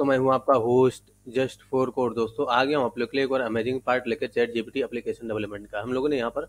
दोस्तों, मैं हूं आपका होस्ट जस्ट फॉर कोड। दोस्तों, आ गया हूं आप लोग के लिए एक और अमेजिंग पार्ट लेकर चैट जीपीटी एप्लीकेशन डेवलपमेंट का। हम लोगों ने यहां पर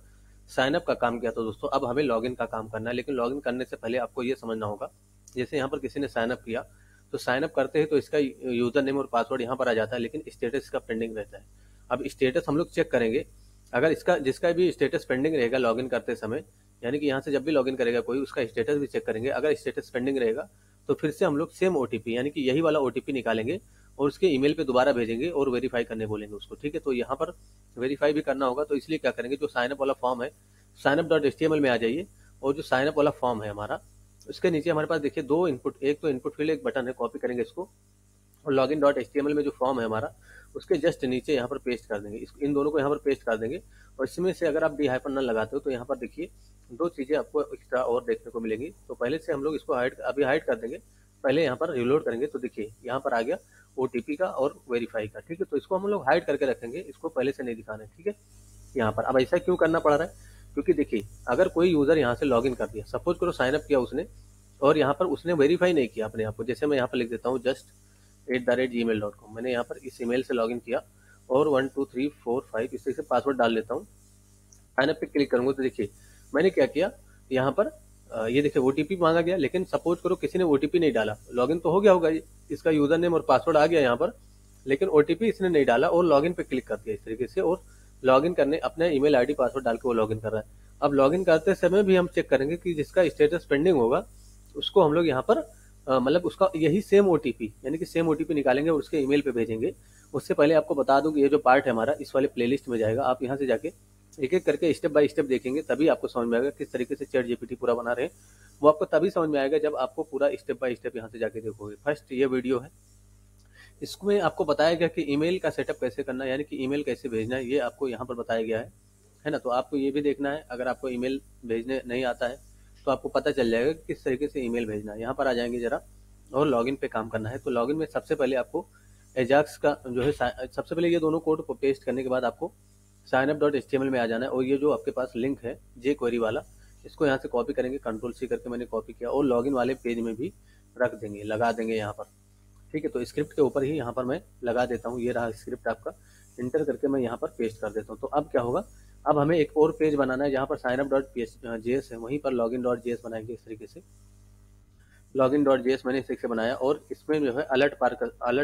साइन अप का काम किया था दोस्तों। अब हमें लॉगिन का काम करना है, लेकिन लॉगिन करने से पहले आपको ये समझना होगा। जैसे यहाँ पर किसी ने साइन अप किया, तो साइन अप करते हैं तो इसका यूजर नेम और पासवर्ड यहाँ पर आ जाता है, लेकिन स्टेटस इसका पेंडिंग रहता है। अब स्टेटस हम लोग चेक करेंगे। अगर इसका जिसका भी स्टेटस पेंडिंग रहेगा लॉगिन करते समय, यानी कि यहाँ से जब भी लॉगिन करेगा कोई, उसका स्टेटस भी चेक करेंगे। अगर स्टेटस पेंडिंग रहेगा तो फिर से हम लोग सेम ओटीपी, यानी कि यही वाला ओटीपी निकालेंगे और उसके ईमेल पे दोबारा भेजेंगे और वेरीफाई करने बोलेंगे उसको। ठीक है, तो यहाँ पर वेरीफाई भी करना होगा, तो इसलिए क्या करेंगे, जो साइनअप वाला फॉर्म है, signup.html में आ जाइए और जो साइनअप वाला फॉर्म है हमारा, उसके नीचे हमारे पास देखिए दो इनपुट, एक तो इनपुट फील्ड एक बटन है, कॉपी करेंगे इसको और login.html में जो फॉर्म है हमारा, उसके जस्ट नीचे यहाँ पर पेस्ट कर देंगे। इन दोनों को यहाँ पर पेस्ट कर देंगे और इसमें से अगर आप डी हाइफन नल लगाते हो तो यहाँ पर देखिए दो चीज़ें आपको एक्स्ट्रा और देखने को मिलेंगी। तो पहले से हम लोग इसको अभी हाइड कर देंगे। पहले यहाँ पर रिलोड करेंगे तो देखिए यहाँ पर आ गया ओटीपी का और वेरीफाई का। ठीक है, तो इसको हम लोग हाइड करके रखेंगे, इसको पहले से नहीं दिखाना है। ठीक है, यहाँ पर अब ऐसा क्यों करना पड़ रहा है, क्योंकि देखिए अगर कोई यूजर यहाँ से लॉगिन कर दिया, सपोज करो साइनअप किया उसने और यहाँ पर उसने वेरीफाई नहीं किया अपने आप को। जैसे मैं यहाँ पर लिख देता हूँ just@gmail.com, मैंने यहाँ पर इस ईमेल से लॉगिन किया और 1 2 3 4 5 इस तरह से पासवर्ड डाल लेता हूँ। साइनअप पे क्लिक करूंगा तो देखिए मैंने क्या किया, यहाँ पर ये देखिए ओटीपी मांगा गया, लेकिन सपोज करो किसी ने ओटीपी नहीं डाला, लॉगिन तो हो गया होगा, इसका यूजर नेम और पासवर्ड आ गया यहाँ पर, लेकिन ओटीपी इसने नहीं डाला और लॉगिन पे क्लिक कर दिया इस तरीके से, और लॉगिन करने अपने ईमेल आईडी पासवर्ड डाल के वो लॉगिन कर रहा है। अब लॉगिन करते समय भी हम चेक करेंगे कि जिसका स्टेटस पेंडिंग होगा उसको हम लोग यहाँ पर मतलब उसका यही सेम ओटीपी, यानी कि सेम ओटीपी निकालेंगे और उसके ईमेल पे भेजेंगे। उससे पहले आपको बता दूं कि ये जो पार्ट है हमारा इस वाले प्लेलिस्ट में जाएगा। आप यहाँ से जाके एक एक करके स्टेप बाय स्टेप देखेंगे, तभी आपको समझ में आएगा किस तरीके से चैट जीपीटी पूरा बना रहे हैं। वो आपको तभी समझ में आएगा जब आपको पूरा स्टेप बाय स्टेप यहाँ से जाके देखोगे। फर्स्ट ये वीडियो है, इसमें आपको बताया गया कि ईमेल का सेटअप कैसे करना है, यानी कि ईमेल कैसे भेजना है, ये आपको यहाँ पर बताया गया है ना। तो आपको ये भी देखना है, अगर आपको ईमेल भेजने नहीं आता है तो आपको पता चल जाएगा कि किस तरीके से ईमेल भेजना है। यहाँ पर आ जाएंगे जरा और लॉगिन पे काम करना है। तो लॉगिन में सबसे पहले आपको एजाक्स का जो है, सबसे पहले ये दोनों कोड को पेस्ट करने के बाद आपको signup.html में आ जाना है और ये जो आपके पास लिंक है जे क्वेरी वाला, इसको यहाँ से कॉपी करेंगे, कंट्रोल-C करके मैंने कॉपी किया और लॉगिन वाले पेज में भी रख देंगे, लगा देंगे यहाँ पर। ठीक है, तो स्क्रिप्ट के ऊपर ही यहाँ पर मैं लगा देता हूँ। ये रहा स्क्रिप्ट आपका, इंटर करके मैं यहाँ पर पेस्ट कर देता हूँ। तो अब क्या होगा, अब हमें एक और पेज बनाना है जहाँ पर signup.js है, वहीं पर login.js बनाएंगे इस तरीके से। login.js मैंने इस तरीके से बनाया और इसमें जो है अलर्ट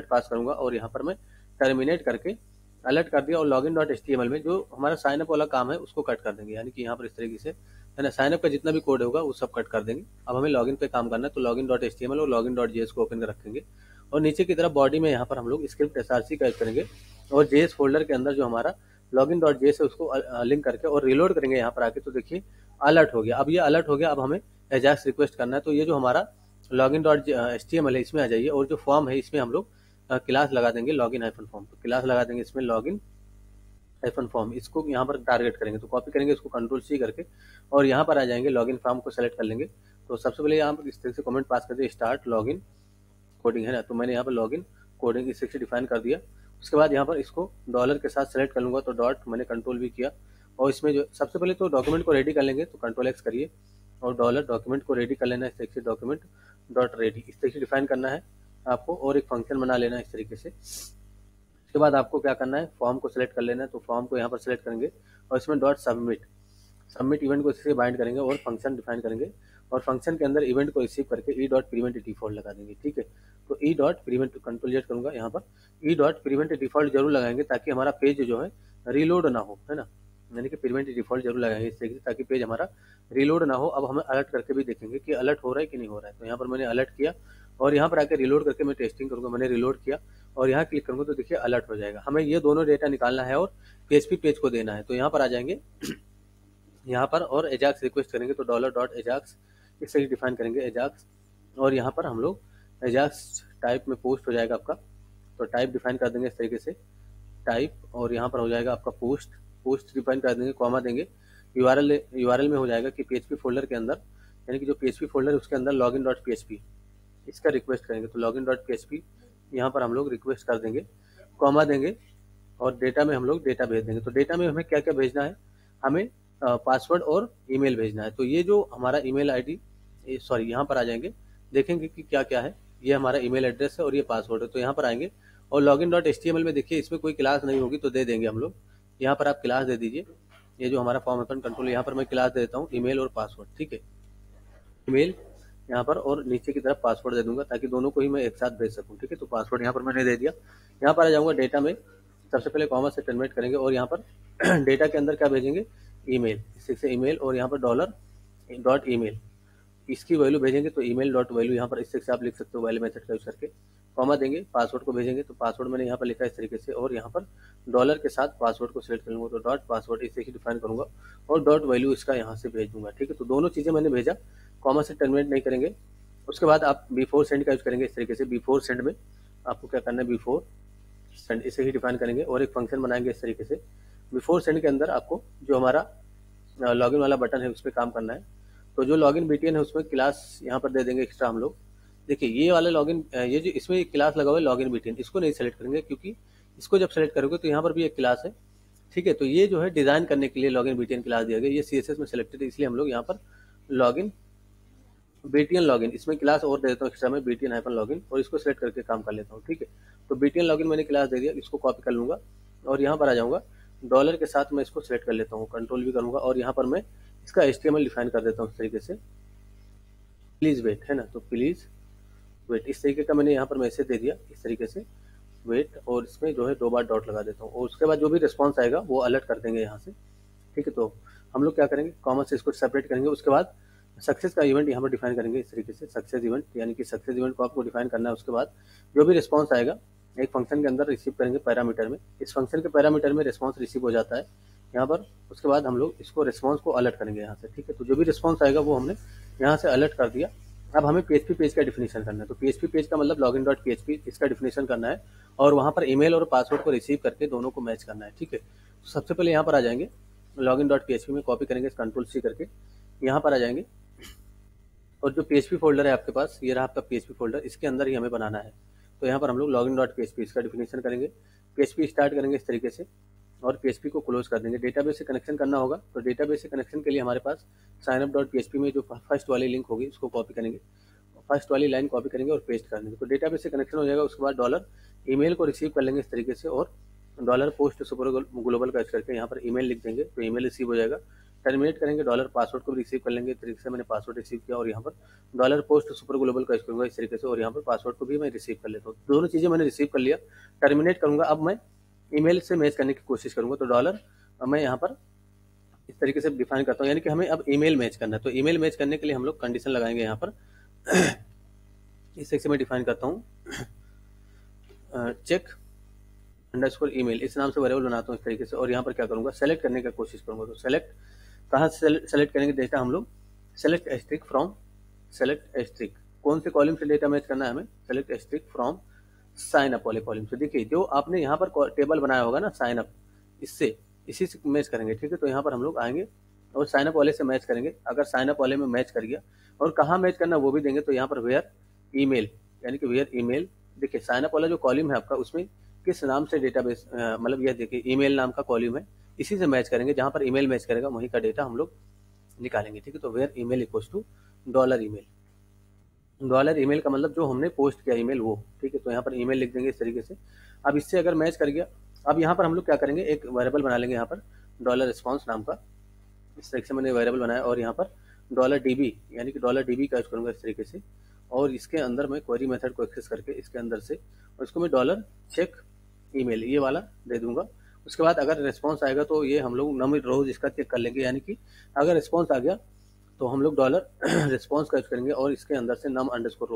पास करूंगा और यहाँ पर मैं टर्मिनेट करके अलर्ट कर दिया और login.html में जो हमारा साइनअप वाला काम है उसको कट कर देंगे, यानी कि यहाँ पर इस तरीके से है ना, साइनअप का जितना भी कोड होगा वो सब कट कर देंगे। अब हमें लॉगिन पे काम करना है, तो login.html और login.js को ओपन कर रखेंगे और नीचे की तरफ बॉडी में यहाँ पर हम लोग स्क्रिप्ट src का यूज करेंगे और जेएस फोल्डर के अंदर जो हमारा login.js है उसको लिंक करके और रिलोड करेंगे यहाँ पर आके। तो देखिए अलर्ट हो गया, अब ये अलर्ट हो गया। अब हमें एजाक्स रिक्वेस्ट करना है, तो ये जो हमारा login.html है इसमें आ जाइए और जो फॉर्म है इसमें हम लोग क्लास लगा देंगे लॉगिन हाइफन फॉर्म, तो क्लास लगा देंगे इसमें लॉगिन हाइफन फॉर्म, इसको यहाँ पर टारगेट करेंगे। तो कॉपी करेंगे इसको कंट्रोल-C करके और यहाँ पर आ जाएंगे, लॉगिन फॉर्म को सेलेक्ट कर लेंगे। तो सबसे पहले यहाँ पर इस तरह से कमेंट पास कर दिए, स्टार्ट लॉगिन कोडिंग, है ना। तो मैंने यहाँ पर लॉगिन कोडिंग इस तरह से डिफाइन कर दिया। उसके बाद यहाँ पर इसको डॉलर के साथ सेलेक्ट कर लूँगा, तो डॉट मैंने कंट्रोल भी किया और इसमें जो सबसे पहले तो डॉक्यूमेंट को रेडी कर लेंगे, तो कंट्रोल-X करिए और डॉलर डॉक्यूमेंट को रेडी कर लेना है इस तरीके से, डॉक्यूमेंट डॉट रेडी इस तरीके से डिफाइन करना है आपको और एक फंक्शन बना लेना है इस तरीके से। उसके बाद आपको क्या करना है, फॉर्म को सिलेक्ट कर लेना है, तो फॉर्म को यहाँ पर सिलेक्ट करेंगे और इसमें डॉट सबमिट इवेंट को इससे बाइंड करेंगे और फंक्शन डिफाइन करेंगे और फंक्शन के अंदर इवेंट को रिसीव करके e.prevent डिफॉल्ट लगा देंगे। ठीक है, तो e.prevent कंट्रोल-Z करूंगा यहाँ पर, e.prevent डिफॉल्ट जरूर लगाएंगे ताकि हमारा पेज जो है रीलोड ना हो, है ना, यानी कि प्रिवेंट डिफॉल्ट जरूर लगाएंगे इस तरीके से ताकि पेज हमारा रीलोड ना हो। अब हमें अलर्ट करके भी देखेंगे कि अलर्ट हो रहा है कि नहीं हो रहा है। तो यहाँ पर मैंने अलर्ट किया और यहाँ पर आकर रिलोड करके मैं टेस्टिंग करूंगा। मैंने रिलोड किया और यहाँ क्लिक करूंगा तो देखिए अलर्ट हो जाएगा। हमें ये दोनों डेटा निकालना है और PHP पेज को देना है, तो यहाँ पर आ जाएंगे यहाँ पर और एजाक्स रिक्वेस्ट करेंगे, तो $.ajax इस तरीके डिफाइन करेंगे एजाक्स और यहाँ पर हम लोग एजाक्स टाइप में पोस्ट हो जाएगा आपका, तो टाइप डिफाइन कर देंगे इस तरीके से टाइप और यहाँ पर हो जाएगा आपका पोस्ट डिफाइन कर देंगे, कॉमा देंगे, यूआरएल में हो जाएगा कि PHP फोल्डर के अंदर, यानी कि जो PHP फोल्डर है उसके अंदर login.php इसका रिक्वेस्ट करेंगे, तो login.php यहाँ पर हम लोग रिक्वेस्ट कर देंगे, कॉमा देंगे और डेटा में हम लोग डेटा भेज देंगे। तो डेटा में हमें क्या क्या भेजना है, हमें पासवर्ड और ईमेल भेजना है। तो ये जो हमारा ईमेल आईडी, सॉरी यहाँ पर आ जाएंगे, देखेंगे कि क्या क्या है। ये हमारा ईमेल एड्रेस है और ये पासवर्ड है। तो यहाँ पर आएंगे और login.html में देखिए इसमें कोई क्लास नहीं होगी तो दे देंगे हम लोग। यहाँ पर आप क्लास दे दीजिए। ये जो हमारा फॉर्म ओपन कंट्रोल, यहाँ पर मैं क्लास दे देता हूँ ईमेल और पासवर्ड, ठीक है। ईमेल यहाँ पर और नीचे की तरफ पासवर्ड दे दूंगा ताकि दोनों को ही मैं एक साथ भेज सकूँ, ठीक है। तो पासवर्ड यहाँ पर मैंने दे दिया। यहाँ पर आ जाऊँगा डेटा में, सबसे पहले कॉमा से टर्मिनेट करेंगे और यहाँ पर डेटा के अंदर क्या भेजेंगे, ईमेल, इससे ईमेल और यहाँ पर $.email इसकी वैल्यू भेजेंगे। तो ईमेल डॉट वैल्यू यहाँ पर इससे आप लिख सकते हो वैल्यू मेथड का यूज करके। कॉमा देंगे, पासवर्ड को भेजेंगे तो पासवर्ड मैंने यहाँ पर लिखा है इस तरीके से और यहाँ पर डॉलर के साथ पासवर्ड को सिलेक्ट कर लूँगा। तो डॉट पासवर्ड इसे ही डिफाइन करूँगा और डॉट वैल्यू इसका यहाँ से भेज दूंगा, ठीक है। तो दोनों चीज़ें मैंने भेजा, कॉमा से टर्मिनेट नहीं करेंगे। उसके बाद आप बिफोर सेंड का यूज करेंगे इस तरीके से। बिफोर सेंड में आपको क्या करना है, बिफोर सेंड इसे ही डिफाइन करेंगे और एक फंक्शन बनाएंगे इस तरीके से। बिफोर सेंड के अंदर आपको जो हमारा लॉगिन वाला बटन है उस पर काम करना है। तो जो लॉगिन बीटीएन है उसमें क्लास यहाँ पर दे देंगे एक्स्ट्रा हम लोग। देखिए ये वाला लॉगिन, ये जो इसमें एक क्लास लगा हुआ है लॉगिन बीटीएन, इसको नहीं सेलेक्ट करेंगे क्योंकि इसको जब सेलेक्ट करोगे तो यहाँ पर भी एक क्लास है, ठीक है। तो ये जो है डिजाइन करने के लिए लॉगिन बीटीएन क्लास दिया गया। ये सीएसएस में सेलेक्टेड है इसलिए हम लोग यहाँ पर लॉगिन बीटीएन लॉगिन इसमें क्लास और दे देता हूँ एक्स्ट्रा में बीटीएन हाइफन लॉगिन और इसको सेलेक्ट करके काम कर लेता हूँ, ठीक है। तो बीटीएन लॉगिन मैंने क्लास दे दिया, इसको कॉपी कर लूंगा और यहाँ पर आ जाऊंगा। डॉलर के साथ मैं इसको सेलेक्ट कर लेता हूँ, कंट्रोल भी करूंगा और यहाँ पर मैं इसका HTML डिफाइन कर देता हूँ इस तरीके से। प्लीज वेट है ना, तो प्लीज वेट इस तरीके का मैंने यहाँ पर मैसेज दे दिया इस तरीके से, वेट, और इसमें जो है 2 बार डॉट लगा देता हूँ और उसके बाद जो भी रिस्पॉन्स आएगा वो अलर्ट कर देंगे यहाँ से, ठीक है। तो हम लोग क्या करेंगे, कॉमा से इसको सेपरेट करेंगे। उसके बाद सक्सेस का इवेंट यहाँ पर डिफाइन करेंगे इस तरीके से, सक्सेस इवेंट, यानी कि सक्सेस इवेंट को आपको डिफाइन करना है। उसके बाद जो भी रिस्पॉन्स आएगा एक फंक्शन के अंदर रिसीव करेंगे पैरामीटर में। इस फंक्शन के पैरामीटर में रिस्पॉन्स रिसीव हो जाता है यहाँ पर। उसके बाद हम लोग इसको रिस्पॉन्स को अलर्ट करेंगे यहाँ से, ठीक है। तो जो भी रिस्पॉन्स आएगा वो हमने यहाँ से अलर्ट कर दिया। अब हमें PHP पेज का डिफिनेशन करना है। तो PHP पेज का मतलब login.php इसका डिफिनेशन करना है और वहाँ पर ईमेल और पासवर्ड को रिसीव करके दोनों को मैच करना है, ठीक है। तो सबसे पहले यहाँ पर आ जाएंगे login.php में कॉपी करेंगे कंट्रोल C करके, यहाँ पर आ जाएंगे और जो PHP फोल्डर है आपके पास, ये रहा आपका PHP फोल्डर, इसके अंदर ही हमें बनाना है। तो यहाँ पर हम लोग login.php इसका डिफिनेशन करेंगे, PHP स्टार्ट करेंगे इस तरीके से और PHP को क्लोज कर देंगे। डेटाबेस से कनेक्शन करना होगा तो डेटाबेस से कनेक्शन के लिए हमारे पास signup.php में जो फर्स्ट वाली लिंक होगी उसको कॉपी करेंगे, फर्स्ट वाली लाइन कॉपी करेंगे और पेस्ट कर देंगे। तो डेटाबेस से कनेक्शन हो जाएगा। उसके बाद डॉलर ईमेल को रिसीव कर लेंगे इस तरीके से और डॉलर पोस्ट सुपर ग्लोबल का यूज करके यहाँ पर ईमेल लिख देंगे तो ईमेल रिसीव हो जाएगा। टर्मिनेट करेंगे, डॉलर पासवर्ड को भी रिसीव कर लेंगे। तरीके से मैंने पासवर्ड रिसीव किया और यहाँ पर डॉलर पोस्ट सुपर ग्लोबल का यूज करूंगा इस तरीके से और यहाँ पर पासवर्ड को भी मैं रिसीव कर लेता हूँ। दोनों चीजें मैंने रिसीव कर लिया, टर्मिनेट करूंगा। अब मैं ईमेल से मैच करने की कोशिश करूंगा। तो डॉलर मैं यहाँ पर इस तरीके से डिफाइन करता हूँ, यानी कि हमें अब ईमेल मैच करना है। तो ईमेल मैच करने के लिए हम लोग कंडीशन लगाएंगे यहाँ पर इस तरीके से मैं डिफाइन करता हूँ चेक अंडरस्कोर ईमेल, इस नाम से वेरिएबल बनाता हूँ इस तरीके से और यहाँ पर क्या करूँगा, सेलेक्ट करने की कोशिश करूँगा। तो सेलेक्ट कहाँ से सेलेक्ट करेंगे डेटा, हम लोग select asterisk from, select asterisk कौन से कॉलम से डेटा मैच करना है हमें, select asterisk from sign up वाले कॉलम से। देखिए जो आपने यहाँ पर टेबल बनाया होगा ना साइन अप, इससे इसी से मैच करेंगे, ठीक है। तो यहाँ पर हम लोग आएंगे और साइन अप वाले से मैच करेंगे। अगर साइन अप वाले में मैच कर गया और कहाँ मैच करना वो भी देंगे तो यहाँ पर वेयर ईमेल, यानी कि वेयर ईमेल। देखिए साइन अप वाला जो कॉलम है आपका उसमें किस नाम से डेटाबेस मतलब यह देखिए ईमेल नाम का कॉलम है, इसी से मैच करेंगे। जहाँ पर ईमेल मैच करेगा वहीं का डेटा हम लोग निकालेंगे, ठीक है। तो where email equals to dollar email, dollar email का मतलब जो हमने पोस्ट किया ईमेल वो, ठीक है। तो यहाँ पर ईमेल लिख देंगे इस तरीके से। अब इससे अगर मैच कर गया, अब यहाँ पर हम लोग क्या करेंगे, एक वेरिएबल बना लेंगे यहाँ पर डॉलर रिस्पॉन्स नाम का। इस तरीके से मैंने वेरिएबल बनाया और यहाँ पर डॉलर DB यानी कि डॉलर DB का यूज करूँगा इस तरीके से और इसके अंदर मैं क्वेरी मेथड को एक्सेस करके इसके अंदर से और इसको मैं डॉलर चेक ईमेल ये वाला दे दूंगा। उसके बाद अगर रिस्पॉन्स आएगा तो ये हम लोग नम रोज इसका चेक कर लेंगे, यानी कि अगर रिस्पॉन्स आ गया तो हम लोग डॉलर रिस्पॉन्स का यूज करेंगे और इसके अंदर से नम अंडरस्कोर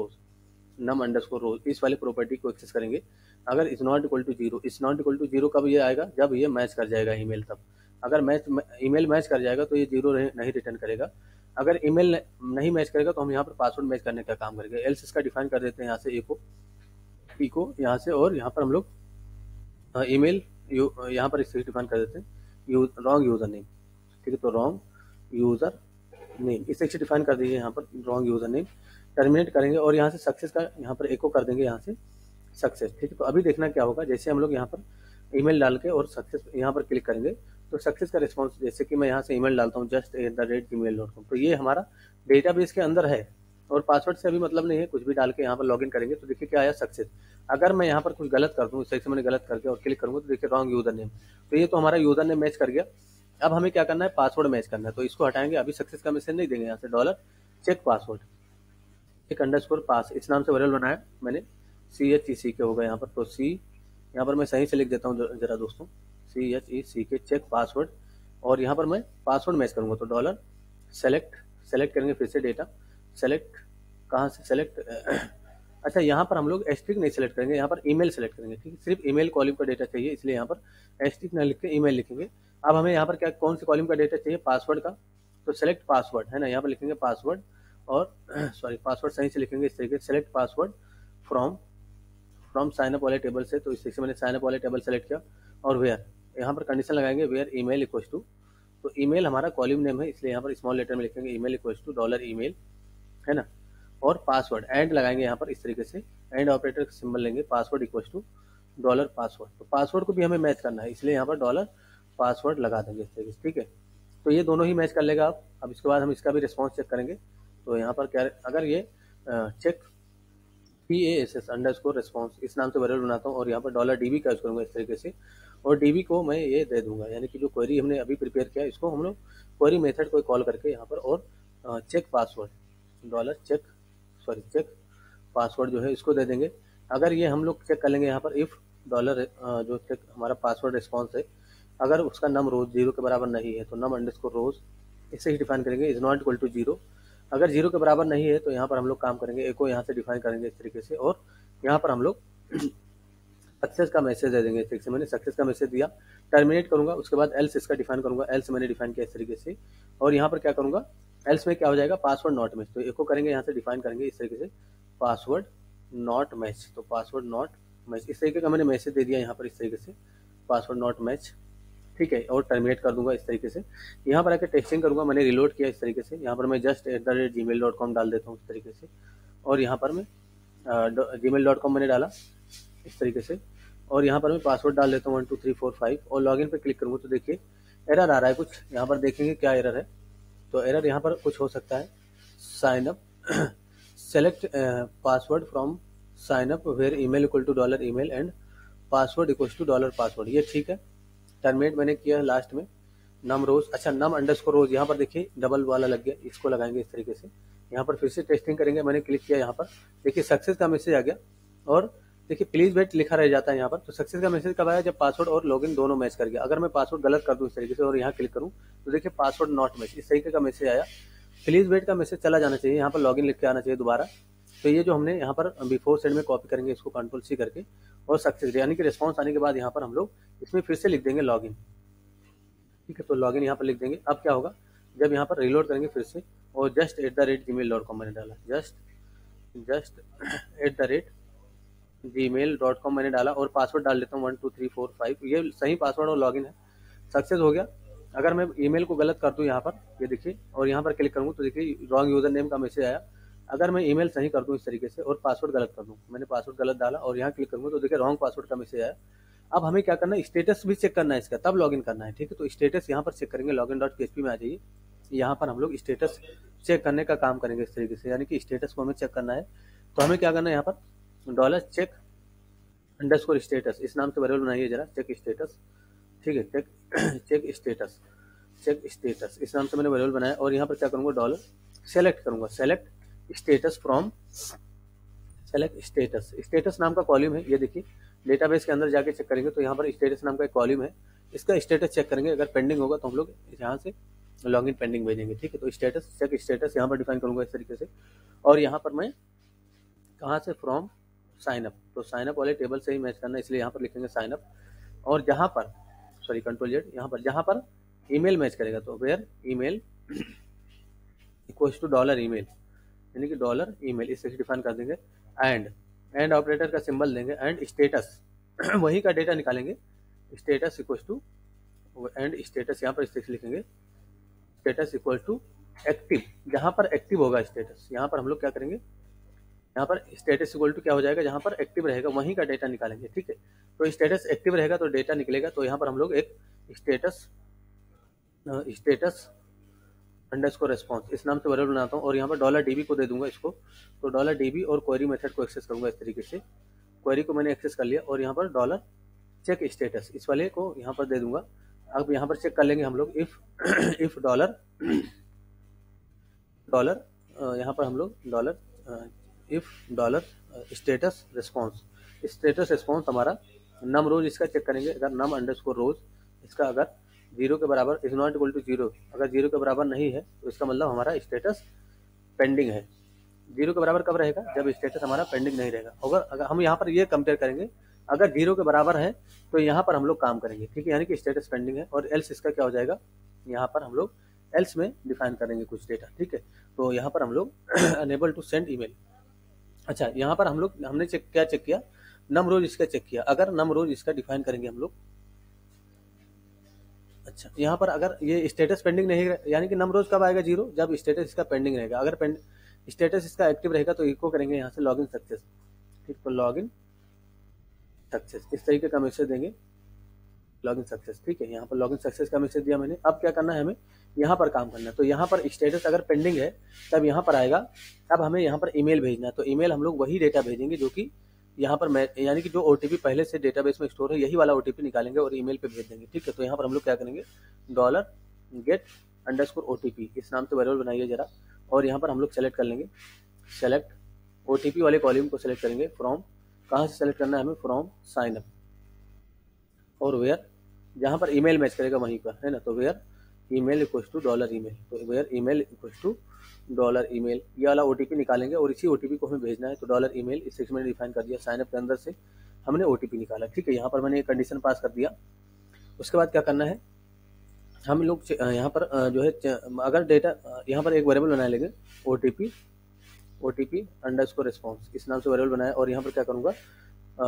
रोज इस वाली प्रॉपर्टी को एक्सेस करेंगे। अगर is not equal to zero, is not equal to zero कब ये आएगा, जब ये मैच कर जाएगा ईमेल। तब अगर ईमेल मैच कर जाएगा तो ये जीरो नहीं रिटर्न करेगा। अगर ईमेल नहीं मैच करेगा तो हम यहाँ पर पासवर्ड मैच करने का काम करेंगे। एल्स इसका डिफाइन कर देते हैं यहाँ से इको यहाँ से और यहाँ पर हम लोग ईमेल यहाँ पर इसे डिफाइन कर देते हैं रॉन्ग यूजर नेम, ठीक है। तो रॉन्ग यूजर नेम इसे डिफाइन कर दीजिए यहाँ पर रॉन्ग यूजर नेम। टर्मिनेट करेंगे और यहाँ से सक्सेस का यहाँ पर एको कर देंगे यहाँ से सक्सेस, ठीक है। तो अभी देखना क्या होगा, जैसे हम लोग यहाँ पर ईमेल डाल के और सक्सेस यहाँ पर क्लिक करेंगे तो सक्सेस का रिस्पॉन्स, जैसे कि मैं यहाँ से ईमेल डालता हूँ just@gmail.com, तो ये हमारा डेटाबेस के अंदर है और पासवर्ड से अभी मतलब नहीं है, कुछ भी डाल के यहाँ पर लॉगिन करेंगे तो देखिए क्या आया, सक्सेस। अगर मैं यहाँ पर कुछ गलत कर दूँ, इस तरीके से मैंने गलत करके और क्लिक करूँगा तो देखिए रॉन्ग यूजर नेम, तो ये तो हमारा यूजर नेम मैच कर गया। अब हमें क्या करना है, पासवर्ड मैच करना है, तो इसको हटाएंगे, अभी सक्सेस का मैसेज नहीं देंगे, यहाँ से डॉलर चेक पासवर्ड, एक अंडरस्कोर पास, इस नाम से वेरिएबल बनाया मैंने, CHECK होगा यहाँ पर, तो सी यहाँ पर मैं सही से लिख देता हूँ जरा दोस्तों, CHECK चेक पासवर्ड, और यहाँ पर मैं पासवर्ड मैच करूँगा तो डॉलर सेलेक्ट करेंगे फिर से डेटा, सेलेक्ट कहाँ से सेलेक्ट अच्छा यहाँ पर हम लोग एस्ट्रिक नहीं सेलेक्ट करेंगे, यहाँ पर ईमेल सेलेक्ट करेंगे, ठीक है, सिर्फ ईमेल कॉलम का डेटा चाहिए, इसलिए यहाँ पर एस्ट्रिक ना लिख के ईमेल लिखेंगे। अब हमें यहाँ पर क्या, कौन सी कॉलम का डेटा चाहिए, पासवर्ड का, तो सेलेक्ट पासवर्ड है ना, यहाँ पर लिखेंगे पासवर्ड, और सॉरी पासवर्ड सही से लिखेंगे इस तरीके से, select password from sign up वाले टेबल से, तो इस तरीके से मैंने साइन अप वाले टेबल सेलेक्ट किया, और वेयर यहाँ पर कंडीशन लगाएंगे, वेयर ईमेल इक्वल्स टू, तो ईमेल हमारा कॉलम नेम है, इसलिए यहाँ पर स्मॉल लेटर में लिखेंगे email equals to dollar email, है ना, और पासवर्ड एंड लगाएंगे यहाँ पर इस तरीके से, एंड ऑपरेटर का सिंबल लेंगे, password equals to dollar password, तो पासवर्ड को भी हमें मैच करना है, इसलिए यहाँ पर डॉलर पासवर्ड लगा देंगे इस तरीके से, ठीक है। तो ये दोनों ही मैच कर लेगा आप। अब इसके बाद हम इसका भी रिस्पॉन्स चेक करेंगे, तो यहाँ पर क्या, अगर ये चेक PASS अंडरस्कोर रिस्पॉन्स इस नाम से वेरिएबल बनाता हूँ, और यहाँ पर डॉलर DB का यूज करूँगा इस तरीके से, और DB को मैं ये दे दूंगा, यानी कि जो क्वेरी हमने अभी प्रिपेयर किया इसको हम लोग क्वेरी मेथड को कॉल करके यहाँ पर, और check password dollar check password जो है इसको दे देंगे। अगर ये हम लोग चेक कर लेंगे यहाँ पर, इफ डॉलर जो चेक हमारा पासवर्ड रिस्पॉन्स है, अगर उसका नम रोज 0 के बराबर नहीं है तो नम अंडरस्कोर रोज इसे ही डिफाइन करेंगे, इज नॉट इक्वल टू 0। अगर 0 के बराबर नहीं है तो यहाँ पर हम लोग काम करेंगे, एको यहाँ से डिफाइन करेंगे इस तरीके से, और यहाँ पर हम लोग सक्सेस का मैसेज दे देंगे इस तरीके से, मैंने सक्सेस का मैसेज दिया, टर्मिनेट करूंगा, उसके बाद एल्स इसका डिफाइन करूंगा, एल्स मैंने डिफाइन किया इस तरीके से, और यहाँ पर क्या करूंगा, एल्स में क्या हो जाएगा, पासवर्ड नॉट मैच, तो एको करेंगे यहाँ से डिफाइन करेंगे इस तरीके से, पासवर्ड नॉट मैच, तो पासवर्ड नॉट मैच इस तरीके का मैंने मैसेज दे दिया यहाँ पर इस तरीके से, पासवर्ड नॉट मैच, ठीक है, और टर्मिनेट कर दूंगा इस तरीके से। यहाँ पर आकर टेस्टिंग करूंगा, मैंने रिलोड किया इस तरीके से, यहाँ पर मैं जस्ट @gmail.com डाल देता हूँ इस तरीके से, और यहाँ पर मैं gmail.com मैंने डाला इस तरीके से, और यहाँ पर मैं पासवर्ड डाल देता हूँ 1 2 3 4 5, और लॉगिन पे क्लिक करूँगा तो देखिए एरर आ रहा है कुछ, यहाँ पर देखेंगे क्या एरर है, तो एरर यहाँ पर कुछ हो सकता है, sign up select password from sign up where email equal to dollar email and password equal to dollar password, ये ठीक है। टर्मिनेट मैंने किया है लास्ट में, नम रोज, अच्छा नम अंडरस्कोर रोज, यहाँ पर देखिए डबल वाला लग गया, इसको लगाएंगे इस तरीके से, यहाँ पर फिर से टेस्टिंग करेंगे, मैंने क्लिक किया यहाँ पर, देखिए सक्सेस का मैसेज आ गया, और देखिए प्लीज वेट लिखा रह जाता है यहाँ पर, तो सक्सेस का मैसेज कब आया, जब पासवर्ड और लॉगिन दोनों मैच कर गया। अगर मैं पासवर्ड गलत कर दूँ इस तरीके से और यहाँ क्लिक करूँ तो देखिए पासवर्ड नॉट मैच इस तरीके का मैसेज आया, प्लीज वेट का मैसेज चला जाना चाहिए, यहाँ पर लॉगिन लिख के आना चाहिए दोबारा। तो ये जो हमने यहाँ पर बिफोर सेंड में कॉपी करेंगे, इसको Ctrl+C करके, और सक्सेस यानी कि रिस्पॉन्स आने के बाद यहाँ पर हम लोग इसमें फिर से लिख देंगे लॉगिन, ठीक है, तो लॉगिन यहाँ पर लिख देंगे। अब क्या होगा, जब यहाँ पर रिलोड करेंगे फिर से, और जस्ट @gmail.com मैंने डाला, जस्ट @gmail.com मैंने डाला, और पासवर्ड डाल देता हूँ 1 2 3 4 5, ये सही पासवर्ड और लॉगिन है, सक्सेस हो गया। अगर मैं ईमेल को गलत कर दूँ यहाँ पर, ये देखिए, और यहाँ पर क्लिक करूँगा तो देखिए रॉन्ग यूजर नेम का मैसेज आया। अगर मैं ईमेल सही कर दूँ इस तरीके से और पासवर्ड गलत कर दूँ, मैंने पासवर्ड गलत डाला और यहाँ क्लिक करूँगा तो देखिए रॉन्ग पासवर्ड का मैसेज आया। अब हमें क्या करना है, स्टेटस भी चेक करना है इसका, तब लॉगिन करना है, ठीक है। तो स्टेटस यहाँ पर चेक करेंगे, login.php में आ जाइए, यहाँ पर हम लोग स्टेटस चेक करने का काम करेंगे इस तरीके से, यानी कि स्टेटस को हमें चेक करना है। तो हमें क्या करना है, यहाँ पर डॉलर चेक अंडरस्कोर स्टेटस इस नाम से वेरिएबल बनाइए जरा, चेक स्टेटस, ठीक है, चेक स्टेटस इस नाम से मैंने वेरिएबल बनाया, और यहाँ पर क्या करूँगा, डॉलर सेलेक्ट करूँगा, select status from, select status नाम का कॉलम है, ये देखिए डेटाबेस के अंदर जाके चेक करेंगे तो यहाँ पर स्टेटस नाम का एक कॉलम है, इसका स्टेटस चेक करेंगे, अगर पेंडिंग होगा तो हम लोग यहाँ से लॉगिन पेंडिंग भेजेंगे, ठीक है। तो स्टेटस चेक स्टेटस यहाँ पर डिफाइन करूँगा इस तरीके से, और यहाँ पर मैं कहाँ से, फ्रॉम साइन अप, तो साइन अप वाले टेबल से ही मैच करना है, इसलिए यहाँ पर लिखेंगे साइन अप, और जहाँ पर सॉरी Ctrl+Z, यहाँ पर जहाँ पर ईमेल मैच करेगा तो where email equals to dollar email, यानी कि डॉलर ईमेल इस तरह डिफाइन कर देंगे, एंड ऑपरेटर का सिंबल देंगे, एंड स्टेटस वही का डेटा निकालेंगे, status equals to, and status यहाँ पर इस तरह लिखेंगे, स्टेटस इक्वल टू एक्टिव, जहाँ पर एक्टिव होगा स्टेटस, यहाँ पर हम लोग क्या करेंगे, यहाँ पर स्टेटस इक्वल टू क्या हो जाएगा, जहाँ पर एक्टिव रहेगा वहीं का डेटा निकालेंगे, ठीक है। तो स्टेटस एक्टिव रहेगा तो डेटा निकलेगा, तो यहाँ पर हम लोग एक स्टेटस अंडरस्कोर रेस्पॉन्स, इस नाम से वेरिएबल बनाता हूँ और यहाँ पर डॉलर डीबी को दे दूंगा इसको। तो डॉलर डीबी और क्वेरी मेथड को एक्सेस करूंगा इस तरीके से। क्वेरी को मैंने एक्सेस कर लिया और यहाँ पर डॉलर चेक स्टेटस इस वाले को यहाँ पर दे दूंगा। अब यहाँ पर चेक कर लेंगे हम लोग इफ इफ डॉलर यहाँ पर हम लोग dollar if dollar status response हमारा नम रोज इसका चेक करेंगे। अगर नम अंडरस्कोर रोज इसका अगर 0 के बराबर इज नॉट इक्वल टू 0, अगर 0 के बराबर नहीं है तो इसका मतलब हमारा स्टेटस पेंडिंग है। 0 के बराबर कब रहेगा? जब स्टेटस हमारा पेंडिंग नहीं रहेगा। अगर हम यहाँ पर ये कंपेयर करेंगे, अगर 0 के बराबर है तो यहाँ पर हम लोग काम करेंगे, ठीक है, यानी कि स्टेटस पेंडिंग है। और एल्स इसका क्या हो जाएगा, यहाँ पर हम लोग एल्स में डिफाइन करेंगे कुछ डेटा, ठीक है। तो यहाँ पर हम लोग अनेबल टू सेंड ईमेल। अच्छा, यहाँ पर हमने चेक किया, नम रोज इसका चेक किया। अगर नम रोज इसका डिफाइन करेंगे हम लोग। अच्छा, यहाँ पर अगर ये स्टेटस पेंडिंग नहीं, यानी कि नम रोज कब आएगा 0, जब स्टेटस इसका पेंडिंग रहेगा। अगर स्टेटस इसका एक्टिव रहेगा तो इको करेंगे यहाँ से लॉगिन सक्सेस, ठीक। तो लॉगिन सक्सेस इस तरीके का मैसेज देंगे, लॉगिन सक्सेस, ठीक है। यहाँ पर लॉगिन सक्सेस का मैसेज दिया मैंने। अब क्या करना है, हमें यहाँ पर काम करना है। तो यहाँ पर स्टेटस अगर पेंडिंग है तब यहाँ पर आएगा। अब हमें यहाँ पर ईमेल भेजना है, तो ईमेल हम लोग वही डेटा भेजेंगे जो कि यहाँ पर यानी कि जो ओटीपी पहले से डेटाबेस में स्टोर है, यही वाला ओटीपी निकालेंगे और ईमेल पे भेज देंगे, ठीक है। तो यहाँ पर हम लोग क्या करेंगे, डॉलर गेट अंडरस्कोर ओटीपी इस नाम से वेरिएबल बनाइए जरा। और यहाँ पर हम लोग सेलेक्ट कर लेंगे, सेलेक्ट ओटीपी वाले कॉलम को सेलेक्ट करेंगे फ्रॉम, कहाँ से सेलेक्ट करना है हमें, फ्रॉम साइन अप। और वेयर जहाँ पर ईमेल मैच करेगा वहीं पर, है ना। तो where email equals to dollar email, तो where email equals to dollar email, ये वाला ओटीपी निकालेंगे और इसी ओटीपी को हमें भेजना है। तो डॉलर ईमेल इस सेक्शन में डिफाइन कर दिया, साइन अप के अंदर से हमने ओटीपी निकाला, ठीक है। यहाँ पर मैंने एक कंडीशन पास कर दिया। उसके बाद क्या करना है, हम लोग यहाँ पर जो है अगर डेटा यहाँ पर एक वेरिएबल बना लेंगे, ओटीपी अंडरस्कोर रिस्पॉन्स इस नाम से वेरिएबल बनाया। और यहाँ पर क्या करूँगा,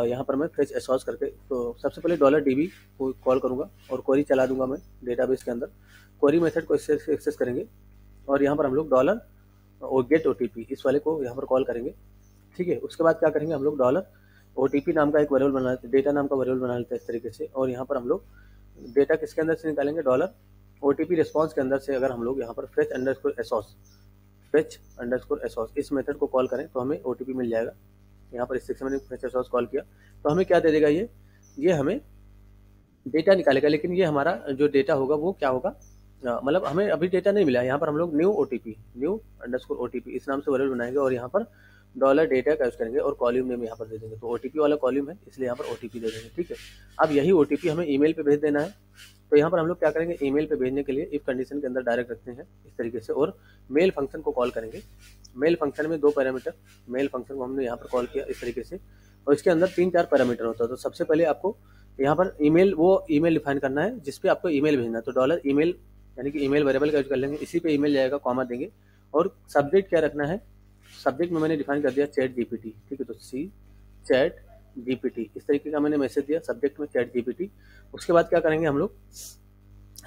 यहाँ पर मैं फेच एसोस करके, तो सबसे पहले डॉलर डीबी को कॉल करूँगा और क्वेरी चला दूंगा मैं डेटाबेस के अंदर। क्वेरी मेथड को एक्सेस करेंगे और यहाँ पर हम लोग डॉलर गेट ओटीपी इस वाले को यहाँ पर कॉल करेंगे, ठीक है। उसके बाद क्या करेंगे, हम लोग डॉलर ओटीपी नाम का एक वेरिएबल बना लेते हैं, डेटा नाम का वेरिएबल बना लेते हैं इस तरीके से। और यहाँ पर हम लोग डेटा किसके अंदर से निकालेंगे, डॉलर ओटीपी रिस्पॉन्स के अंदर से। अगर हम लोग यहाँ पर फेच अंडरस्कोर एसोस इस मेथड को कॉल करें तो हमें ओटीपी मिल जाएगा। यहाँ पर इस सेक्शन में फेच एसोस कॉल किया तो हमें क्या दे देगा, ये हमें डेटा निकालेगा। लेकिन ये हमारा जो डेटा होगा वो क्या होगा, मतलब हमें अभी डेटा नहीं मिला। यहाँ पर हम लोग न्यू अंडरस्कोर ओटीपी इस नाम से वेरिएबल बनाएंगे और यहाँ पर डॉलर डेटा का यूज करेंगे और कॉलम नेम यहाँ पर दे देंगे। तो ओटीपी वाला कॉलम है इसलिए यहाँ पर ओटीपी दे देंगे, ठीक है। अब यही ओटीपी हमें ईमेल पे भेज देना है। तो यहाँ पर हम लोग क्या करेंगे, ईमेल पे भेजने के लिए इफ कंडीशन के अंदर डायरेक्ट रखते हैं इस तरीके से और मेल फंक्शन को कॉल करेंगे। मेल फंक्शन में 2 पैरामीटर, मेल फंक्शन को हमने यहाँ पर कॉल किया इस तरीके से और इसके अंदर 3-4 पैरामीटर होता है। तो सबसे पहले आपको यहाँ पर ईमेल डिफाइन करना है जिसपे आपको ईमेल भेजना है। तो डॉलर ईमेल यानी कि ईमेल वेरिएबल का यूज कर लेंगे, इसी पे ईमेल जाएगा, कॉमा देंगे। और सब्जेक्ट क्या रखना है, सब्जेक्ट में मैंने डिफाइन कर दिया चैट जीपीटी, ठीक है। तो चैट जीपीटी इस तरीके का मैंने मैसेज दिया सब्जेक्ट में, चैट जीपीटी। उसके बाद क्या करेंगे हम लोग,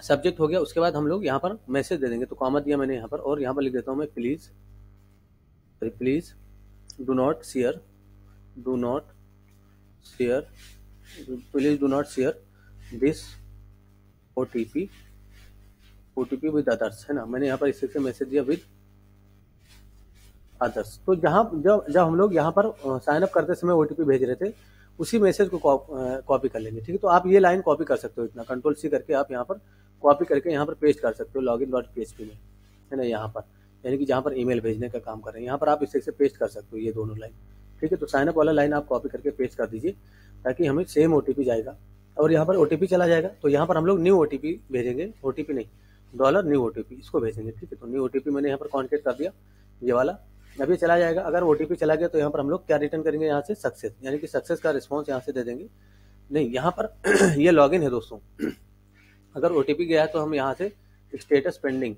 सब्जेक्ट हो गया, उसके बाद हम लोग यहाँ पर मैसेज दे देंगे। तो कॉमा दिया मैंने यहाँ पर और यहाँ पर लिख देता हूँ मैं, please do not share this OTP with others, है ना। मैंने यहाँ पर इस से मैसेज दिया विद अदर्स। तो जब हम लोग यहाँ पर साइन अप करते समय ओटीपी भेज रहे थे उसी मैसेज को कॉपी कर लेंगे, ठीक है। तो आप ये लाइन कॉपी कर सकते हो, इतना कंट्रोल-C करके आप यहाँ पर कॉपी करके यहाँ पर पेस्ट कर सकते हो login.php में, है ना। यहाँ पर यानी कि जहाँ पर ईमेल भेजने का काम कर रहे हैं यहाँ पर आप इस से पेस्ट कर सकते हो ये दोनों लाइन, ठीक है। तो साइन अप वाला लाइन आप कॉपी करके पेस्ट कर दीजिए ताकि हमें सेम ओटीपी जाएगा और यहाँ पर ओटीपी चला जाएगा। तो यहाँ पर हम लोग न्यू ओटीपी भेजेंगे, ओटीपी नहीं, डॉलर न्यू ओटीपी इसको भेजेंगे, ठीक है। तो न्यू ओटीपी मैंने यहाँ पर कॉन्केट कर दिया, ये वाला अभी चला जाएगा। अगर ओटीपी चला गया तो यहाँ पर हम लोग क्या रिटर्न करेंगे, यहाँ से सक्सेस, यानी कि सक्सेस का रिस्पॉन्स यहाँ से दे देंगे। नहीं, यहाँ पर ये लॉगिन है दोस्तों, अगर ओटीपी गया तो हम यहाँ से स्टेटस पेंडिंग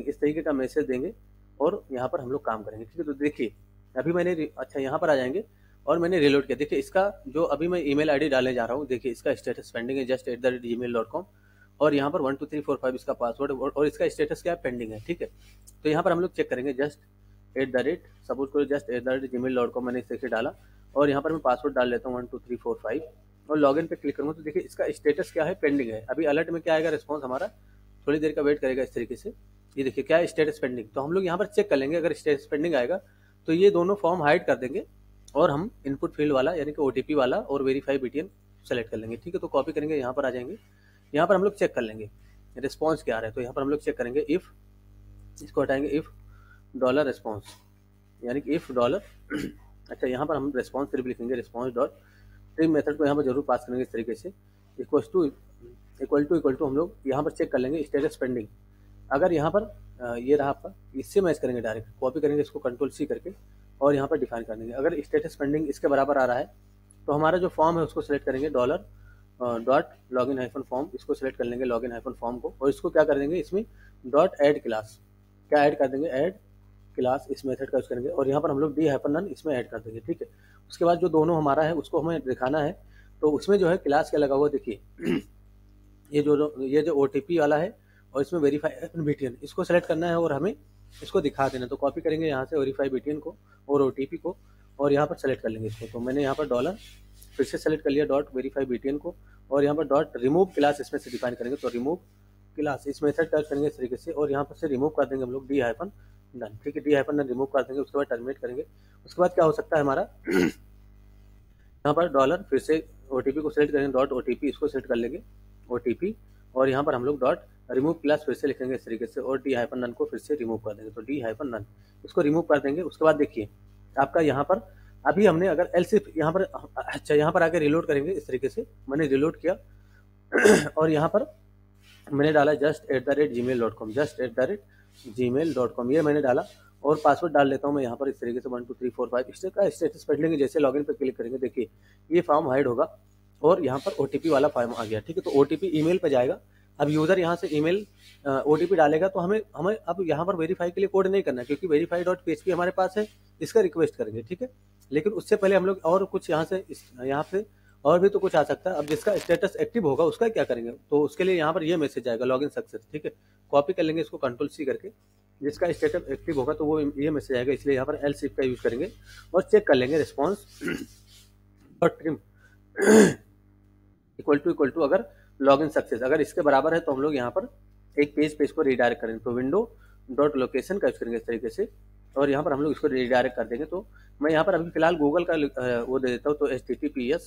इस तरीके का मैसेज देंगे और यहाँ पर हम लोग काम करेंगे, ठीक है। तो देखिए अभी मैंने अच्छा यहाँ पर आ जाएंगे और मैंने रिलोड किया। देखिए इसका जो अभी मैं ईमेल आईडी डालने जा रहा हूँ, देखिए इसका स्टेटस पेंडिंग है just@gmail.com और यहाँ पर 1 2 3 4 5 इसका पासवर्ड और इसका स्टेटस क्या है, पेंडिंग है, ठीक है। तो यहाँ पर हम लोग चेक करेंगे सपोज करो just@gmail.com मैंने इस तरीके डाला और यहाँ पर मैं पासवर्ड डाल लेता हूँ 1 2 3 4 5 और लॉगिन पे क्लिक करूँगा। तो देखिए इसका स्टेटस क्या है, पेंडिंग है। अभी अलर्ट में क्या आएगा, रिस्पॉन्स हमारा थोड़ी देर का वेट करेगा इस तरीके से। ये देखिए क्या है, स्टेटस पेंडिंग। तो हम लोग यहाँ पर चेक कर लेंगे, अगर स्टेटस पेंडिंग आएगा तो ये दोनों फॉर्म हाइड कर देंगे और हम इनपुट फील्ड वाला यानी कि ओटीपी वाला और वेरीफाई बीटीएन सेलेक्ट कर लेंगे। ठीक है, तो कॉपी करेंगे, यहाँ पर आ जाएंगे, यहाँ पर हम लोग चेक कर लेंगे रिस्पॉन्स क्या आ रहा है। तो यहाँ पर हम लोग चेक करेंगे इफ, इसको हटाएंगे, इफ डॉलर रिस्पॉन्स यानी कि इफ डॉलर अच्छा, यहाँ पर हम रिस्पॉन्स सिर्फ लिखेंगे, रिस्पॉन्स डॉट ट्रिम मेथड को यहाँ पर जरूर पास करेंगे इस तरीके से। इक्वल टू हम लोग यहाँ पर चेक कर लेंगे स्टेटस पेंडिंग। अगर यहाँ पर ये रहा आपका, इससे मैच करेंगे, डायरेक्ट कॉपी करेंगे इसको कंट्रोल सी करके और यहाँ पर डिफाइन कर देंगे। अगर स्टेटस पेंडिंग इसके बराबर आ रहा है तो हमारा जो फॉर्म है उसको सिलेक्ट करेंगे, dollar dot login hyphen form, इसको सिलेक्ट कर लेंगे लॉगिन हाइफन फॉर्म को, और इसको क्या कर देंगे, इसमें डॉट ऐड क्लास क्या ऐड कर देंगे, ऐड क्लास, इस मेथड का यूज करेंगे और यहाँ पर हम लोग डी हाइफन नन इसमें ऐड कर देंगे। ठीक है, उसके बाद जो दोनों हमारा है उसको हमें दिखाना है, तो उसमें जो है क्लास क्या लगा हुआ देखिए ये जो ओटीपी वाला है और इसमें वेरीफाई बीटीएन, इसको सेलेक्ट करना है और हमें इसको दिखा देना। तो कॉपी करेंगे यहाँ से वेरीफाई बीटीएन को और ओटीपी को और यहाँ पर सेलेक्ट कर लेंगे इसको। तो मैंने यहाँ पर डॉलर फिर से सेलेक्ट कर लिया, डॉट वेरीफाई बीटीएन को, और यहाँ पर डॉट रिमूव क्लास इसमें से डिफाइन करेंगे। तो रिमूव क्लास इस मेथड का यूज करेंगे इस तरीके से और यहाँ पर से रिमूव कर देंगे हम लोग डी हाइफन नन। ठीक है, डी हाइफन नन रिमूव कर देंगे, उसके बाद टर्मिनेट करेंगे। उसके बाद क्या हो सकता है हमारा यहाँ पर डॉलर फिर से ओटीपी को सिलेक्ट करेंगे, डॉट ओटीपी इसको सिलेक्ट कर लेंगे ओटीपी, और यहाँ पर हम लोग डॉट रिमूव क्लास फिर से लिखेंगे इस तरीके से और डी हाइफन नन को फिर से रिमूव कर देंगे। तो डी हाइफन नन इसको रिमूव कर देंगे। उसके बाद देखिए आपका यहाँ पर अभी हमने अगर एल सिर्फ यहाँ पर, अच्छा यहाँ पर आके रिलोड करेंगे इस तरीके से, मैंने रिलोड किया और यहाँ पर मैंने डाला just@gmail.com, just@gmail.com ये मैंने डाला और पासवर्ड डाल लेता हूँ मैं यहाँ पर इस तरीके से 1 2 3 4 5। इससे का स्टेटस पढ़ लेंगे, जैसे लॉगिन पर क्लिक करेंगे देखिए ये फॉर्म हाइड होगा और यहाँ पर ओटीपी वाला फॉर्म आ गया। ठीक है, तो ओटीपी ईमेल पे जाएगा। अब यूजर यहाँ से ईमेल ओटीपी डालेगा तो हमें अब यहाँ पर वेरीफाई के लिए कोड नहीं करना है, क्योंकि वेरीफाई.php हमारे पास है, इसका रिक्वेस्ट करेंगे। ठीक है, लेकिन उससे पहले हम लोग और कुछ यहाँ से और भी तो कुछ आ सकता है। अब जिसका स्टेटस एक्टिव होगा उसका क्या करेंगे, तो उसके लिए यहाँ पर ये मैसेज आएगा लॉगिन सक्सेस। ठीक है, कॉपी कर लेंगे इसको कंट्रोल सी करके, जिसका स्टेटस एक्टिव होगा तो वो ये मैसेज आएगा, इसलिए यहाँ पर एल सिप का यूज करेंगे और चेक कर लेंगे response dot trim equal to अगर लॉगिन सक्सेस अगर इसके बराबर है तो हम लोग यहाँ पर एक पेज को रिडायरेक्ट करेंगे। तो विंडो डॉट लोकेशन का यूज करेंगे इस तरीके से और यहाँ पर हम लोग इसको रिडायरेक्ट कर देंगे। तो मैं यहाँ पर अभी फिलहाल गूगल का वो दे देता हूँ, तो https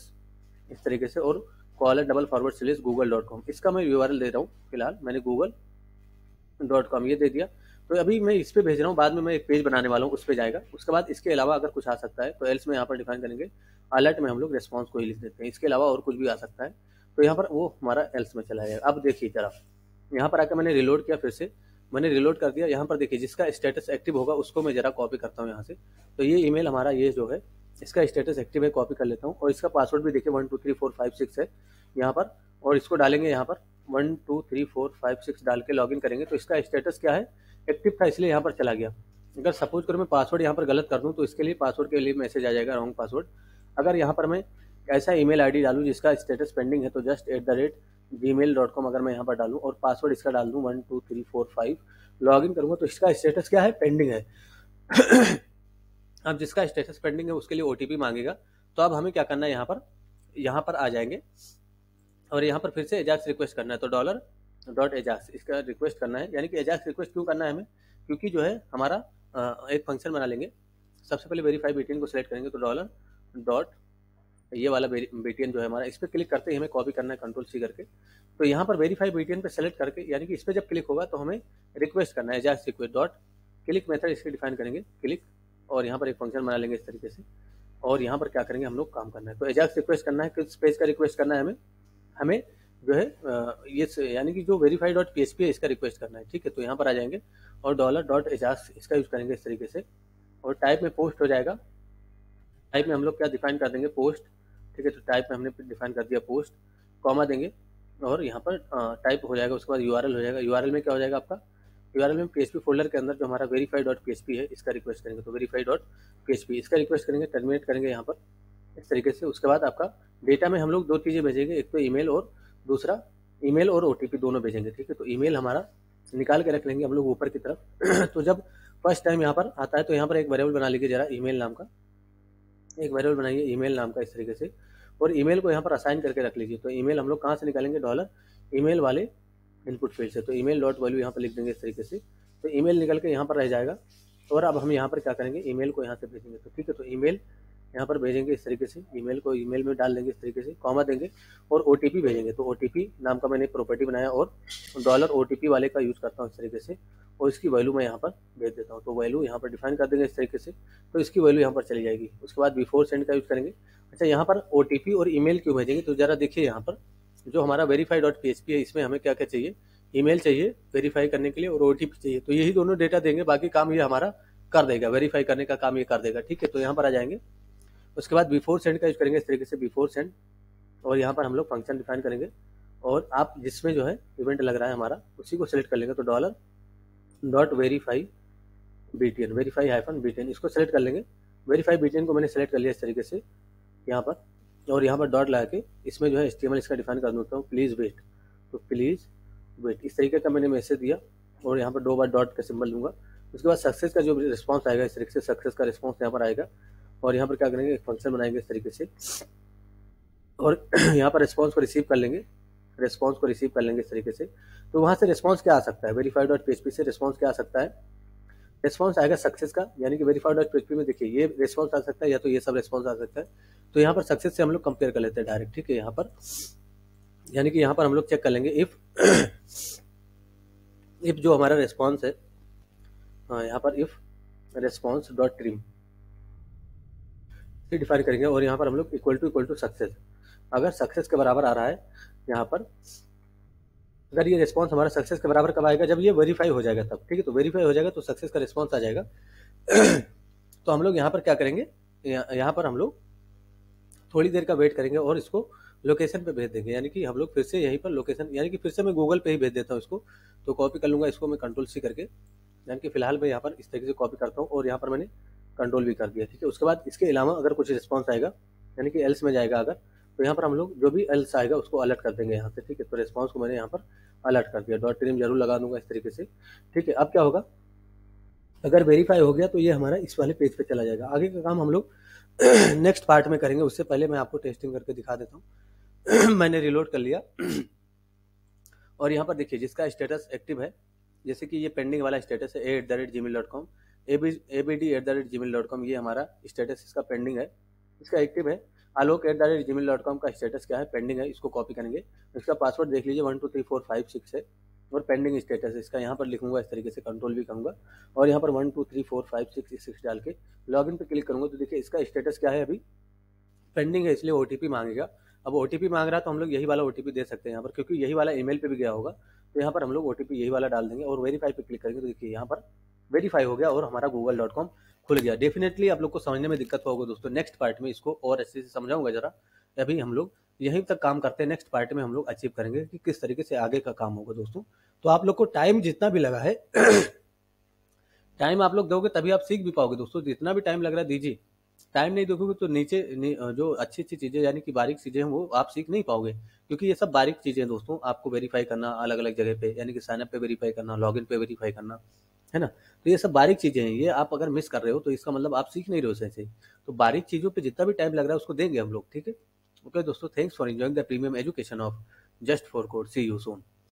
इस तरीके से और :/google.com इसका मैं URL दे रहा हूँ। फिलहाल मैंने google.com ये दे दिया। तो अभी मैं इस पे भेज रहा हूँ, बाद में मैं एक पेज बनाने वाला हूँ, उस पे जाएगा। उसके बाद इसके अलावा अगर कुछ आ सकता है तो एल्स में यहाँ पर डिफाइन करेंगे, अलर्ट में हम लोग रिस्पॉन्स को ही लिख देते हैं, इसके अलावा और कुछ भी आ सकता है तो यहाँ पर वो हमारा एल्स में चला जाएगा। अब देखिए जरा यहाँ पर आकर मैंने रिलोड किया, फिर से मैंने रिलोड कर दिया। यहाँ पर देखिए जिसका स्टेटस एक्टिव होगा उसको मैं जरा कॉपी करता हूँ यहाँ से। तो ये ईमेल हमारा ये जो है इसका स्टेटस एक्टिव है, कॉपी कर लेता हूँ और इसका पासवर्ड भी देखिए 1 2 3 4 5 6 है यहाँ पर, और इसको डालेंगे यहाँ पर 1 2 3 4 5 6 डाल के लॉगिन करेंगे। तो इसका स्टेटस क्या है, एक्टिव था, इसलिए यहाँ पर चला गया। अगर सपोज करो मैं पासवर्ड यहाँ पर गलत कर दूँ तो इसके लिए पासवर्ड के लिए मैसेज आ जाएगा रॉन्ग पासवर्ड। अगर यहाँ पर मैं ऐसा ईमेल आईडी डालूँ जिसका स्टेटस पेंडिंग है तो just@gmail.com अगर मैं यहाँ पर डालूँ और पासवर्ड इसका डाल दूँ 1 2 3 4 5 लॉगिन करूँगा तो इसका स्टेटस क्या है, पेंडिंग है। अब जिसका स्टेटस पेंडिंग है उसके लिए ओटीपी मांगेगा। तो अब हमें क्या करना है, यहाँ पर आ जाएंगे और यहाँ पर फिर से एजाक्स रिक्वेस्ट करना है। तो $.ajax इसका रिक्वेस्ट करना है, यानी कि एजाक्स रिक्वेस्ट क्यों करना है हमें, क्योंकि जो है हमारा एक फंक्शन बना लेंगे। सबसे पहले वेरीफाई बीटीएन को सिलेक्ट करेंगे तो $. ये वाला बीटीएन जो है हमारा, इस पर क्लिक करते ही हमें कॉपी करना है कंट्रोल सी करके। तो यहाँ पर वेरीफाई बीटीएन पे सेलेक्ट करके, यानी कि इस पर जब क्लिक होगा तो हमें रिक्वेस्ट करना है एजाक्स रिक्वेस्ट डॉट क्लिक मेथड इसके डिफाइन करेंगे क्लिक, और यहाँ पर एक फंक्शन बना लेंगे इस तरीके से। और यहाँ पर क्या करेंगे, हम लोग काम करना है। तो एजाक्स रिक्वेस्ट करना है, किस पेज का रिक्वेस्ट करना है हमें जो है ये यानी कि जो verify.php है इसका रिक्वेस्ट करना है। ठीक है, तो यहाँ पर आ जाएंगे और $.ajax इसका यूज करेंगे इस तरीके से और टाइप में पोस्ट हो जाएगा। टाइप में हम लोग क्या डिफाइन कर देंगे, पोस्ट। ठीक है, तो टाइप में हमने डिफाइन कर दिया पोस्ट, कॉमा देंगे और यहाँ पर टाइप हो जाएगा। उसके बाद URL हो जाएगा। URL में क्या हो जाएगा आपका, URL में PHP फोल्डर के अंदर जो हमारा verify.php है इसका रिक्वेस्ट करेंगे। तो verify.php इसका रिक्वेस्ट करेंगे, टर्मिनेट करेंगे यहाँ पर इस तरीके से। उसके बाद आपका डेटा में हम लोग 2 चीज़ें भेजेंगे, एक तो ईमेल और दूसरा ईमेल और ओटीपी दोनों भेजेंगे। ठीक है, तो ईमेल हमारा निकाल के रख लेंगे हम लोग ऊपर की तरफ। तो जब फर्स्ट टाइम यहाँ पर आता है तो यहाँ पर एक वेरिएबल बना लीजिए जरा, ईमेल नाम का एक वेरिएबल बनाइए ईमेल नाम का इस तरीके से, और ईमेल को यहाँ पर असाइन करके रख लीजिए। तो ईमेल हम लोग कहाँ से निकालेंगे, $, ईमेल वाले इनपुट फील्ड से। तो ईमेल डॉट वैल्यू यहाँ पर लिख देंगे इस तरीके से, तो ईमेल निकल के यहाँ पर रह जाएगा। और अब हम यहाँ पर क्या करेंगे, ईमेल को यहाँ से भेजेंगे। तो ठीक है, तो ईमेल यहाँ पर भेजेंगे इस तरीके से, ईमेल को ईमेल में डाल देंगे इस तरीके से, कॉमा देंगे और ओटीपी भेजेंगे। तो ओटीपी नाम का मैंने प्रॉपर्टी बनाया और डॉलर ओटीपी वाले का यूज़ करता हूँ इस तरीके से, और इसकी वैल्यू मैं यहाँ पर भेज देता हूँ। तो वैल्यू यहाँ पर डिफाइन कर देंगे इस तरीके से, तो इसकी वैल्यू यहाँ पर चली जाएगी। उसके बाद बिफोर सेंड का यूज़ करेंगे। अच्छा, यहाँ पर ओटीपी और ईमेल क्यों भेजेंगे, तो ज़रा देखिए यहाँ पर जो हमारा verify.php है, इसमें हमें क्या क्या चाहिए, ईमेल चाहिए वेरीफाई करने के लिए और ओटीपी चाहिए। तो यही दोनों डेटा देंगे, बाकी काम ये हमारा कर देगा, वेरीफाई करने का काम ये कर देगा। ठीक है, तो यहाँ पर आ जाएंगे। उसके बाद बिफोर सेंड का यूज करेंगे इस तरीके से, बिफोर सेंड, और यहाँ पर हम लोग फंक्शन डिफाइन करेंगे। और आप जिसमें जो है इवेंट लग रहा है हमारा, उसी को सिलेक्ट कर लेंगे। तो dollar dot verify BTN, verify hyphen BTN, इसको सेलेक्ट कर लेंगे। वेरीफाई बीटीएन को मैंने सेलेक्ट कर लिया इस तरीके से यहाँ पर, और यहाँ पर डॉट लगा के इसमें जो है HTML इसका डिफाइन कर देता हूँ, प्लीज़ वेट। तो प्लीज़ वेट इस तरीके का मैंने मैसेज दिया, और यहाँ पर 2 बार डॉट का सिंबल दूंगा। उसके बाद सक्सेस का जो रिस्पॉन्स आएगा इस तरीके से, सक्सेस का रिस्पॉन्स यहाँ पर आएगा। और यहाँ पर क्या करेंगे, एक फंक्शन बनाएंगे इस तरीके से, और यहाँ पर रिस्पॉन्स को रिसीव कर लेंगे, रिस्पॉन्स को रिसीव कर लेंगे इस तरीके से। तो वहाँ से रिस्पॉन्स क्या आ सकता है, verify.php से रिस्पॉन्स क्या आ सकता है, रिस्पॉन्स आएगा सक्सेस का, यानी कि verify.php में देखिए ये रिस्पॉन्स आ सकता है, या तो ये सब रिस्पॉन्स आ सकता है। तो यहाँ पर सक्सेस से हम लोग कंपेयर कर लेते हैं डायरेक्ट। ठीक है, यहाँ पर यानी कि यहाँ पर हम लोग चेक कर लेंगे इफ जो हमारा रिस्पॉन्स है, हाँ यहाँ पर if response dot trim define करेंगे, और यहाँ पर हम लोग इक्वल टू सक्सेस। अगर सक्सेस के बराबर आ रहा है यहाँ पर, अगर ये रिस्पॉन्स हमारा सक्सेस के बराबर कब आएगा, जब ये वेरीफाई हो जाएगा तब। ठीक है, तो वेरीफाई हो जाएगा तो सक्सेस का रिस्पॉन्स आ जाएगा। तो हम लोग यहाँ पर क्या करेंगे, यहाँ पर हम लोग थोड़ी देर का वेट करेंगे और इसको लोकेशन पे भेज देंगे, यानी कि हम लोग फिर से यहीं पर लोकेशन, यानी कि फिर से मैं गूगल पे ही भेज देता हूँ इसको। तो कॉपी कर लूँगा इसको मैं कंट्रोल-C करके, यानी कि फिलहाल मैं यहाँ पर इस तरीके से कॉपी करता हूँ, और यहाँ पर मैंने कंट्रोल भी कर दिया। ठीक है, उसके बाद इसके अलावा अगर कुछ रिस्पॉन्स आएगा, यानी कि एल्स में जाएगा अगर, तो यहाँ पर हम लोग जो भी एल्स आएगा उसको अलर्ट कर देंगे यहाँ से। ठीक है, तो रिस्पॉन्स को मैंने यहाँ पर अलर्ट कर दिया, डॉट ट्रिम जरूर लगा दूंगा इस तरीके से। ठीक है, अब क्या होगा, अगर वेरीफाई हो गया तो ये हमारा इस वाले पेज पे चला जाएगा। आगे का काम हम लोग नेक्स्ट पार्ट में करेंगे, उससे पहले मैं आपको टेस्टिंग करके दिखा देता हूँ। मैंने रिलोड कर लिया, और यहाँ पर देखिए जिसका स्टेटस एक्टिव है, जैसे कि ये पेंडिंग वाला स्टेटस है a@gmail.com, abd@gmail.com, ये हमारा स्टेटस इसका पेंडिंग है। इसका एक्टिव है आलोक@gmail.com का स्टेटस क्या है, पेंडिंग है। इसको कॉपी करेंगे, इसका पासवर्ड देख लीजिए 1 2 3 4 5 6 है, और पेंडिंग स्टेटस है इसका, यहाँ पर लिखूंगा इस तरीके से, कंट्रोल भी करूंगा, और यहाँ पर 1 2 3 4 5 6 डाल के लॉगिन पे क्लिक करूंगा। तो देखिए इसका स्टेटस क्या है, अभी पेंडिंग है, इसलिए ओटीपी मांगेगा। अब ओटीपी मांग रहा है तो हम लोग यही वाला ओटीपी दे सकते हैं यहाँ पर, क्योंकि यही वाला ईमेल पे भी गया होगा। तो यहाँ पर हम लोग ओटीपी यही वाला डाल देंगे और वेरीफाई पे क्लिक करेंगे। तो देखिए यहाँ पर वेरीफाई हो गया और हमारा google.com खुल गया। डेफिनेटली आप लोग को समझने में दिक्कत होगा दोस्तों, नेक्स्ट पार्ट में इसको और अच्छे से समझाऊंगा जरा। अभी हम लोग यहीं तक काम करते हैं, नेक्स्ट पार्ट में हम लोग अचीव करेंगे कि किस तरीके से आगे का काम होगा दोस्तों। तो आप लोग को टाइम जितना भी लगा है टाइम आप लोग दोगे तभी आप सीख भी पाओगे दोस्तों। जितना भी टाइम लग रहा है दीजिए, टाइम नहीं दोगे तो नीचे जो अच्छी अच्छी चीजें यानी कि बारीक चीजें हैं वो आप सीख नहीं पाओगे, क्योंकि ये सब बारीक चीजें हैं दोस्तों। आपको वेरीफाई करना अलग अलग जगह पे, यानी कि साइन अप पे वेरीफाई करना, लॉगिन पे वेरीफाई करना, है ना। तो ये सब बारीक चीजें हैं, ये आप अगर मिस कर रहे हो तो इसका मतलब आप सीख नहीं रहे हो सही से। तो बारीक चीजों पे जितना भी टाइम लग रहा है उसको देंगे हम लोग, ठीक है। ओके दोस्तों, thanks for enjoying the premium education of just for code. See you soon.